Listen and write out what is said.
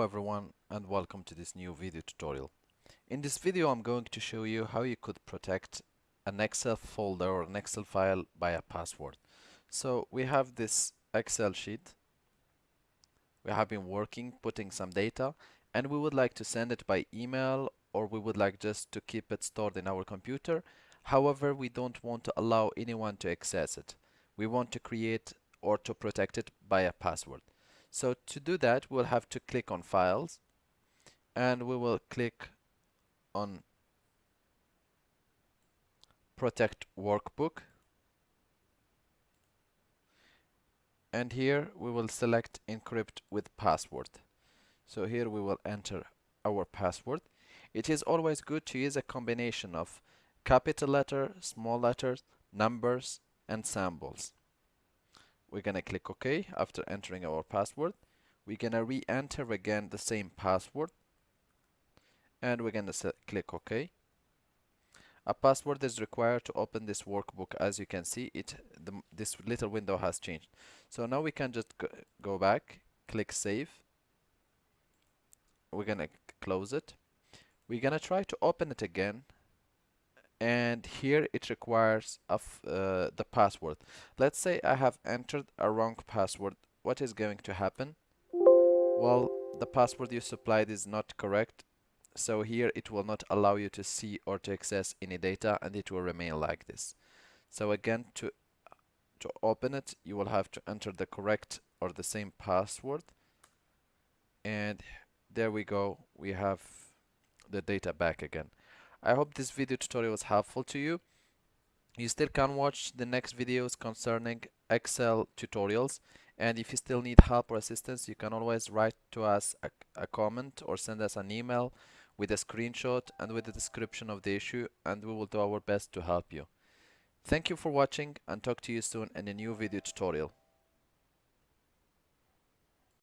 Hello everyone and welcome to this new video tutorial. In this video I'm going to show you how you could protect an Excel folder or an Excel file by a password. So we have this Excel sheet. We have been working, putting some data, and we would like to send it by email, or we would like just to keep it stored in our computer. However, we don't want to allow anyone to access it. We want to create or to protect it by a password. So to do that, we'll have to click on Files, and we will click on Protect Workbook, and here we will select Encrypt with Password. So here we will enter our password. It is always good to use a combination of capital letter, small letters, numbers, and symbols. We're gonna click OK after entering our password. We're gonna re-enter again the same password, and we're gonna click OK. A password is required to open this workbook. As you can see, this little window has changed. So now we can just go back, click Save. We're gonna close it. We're gonna try to open it again, and here it requires the password. Let's say I have entered a wrong password. What is going to happen? Well, the password you supplied is not correct, so here it will not allow you to see or to access any data, and it will remain like this. So again, to open it, you will have to enter the correct or the same password, and there we go, we have the data back again. I hope this video tutorial was helpful to you. You still can watch the next videos concerning Excel tutorials, and if you still need help or assistance, you can always write to us a comment or send us an email with a screenshot and with the description of the issue, and we will do our best to help you. Thank you for watching, and talk to you soon in a new video tutorial.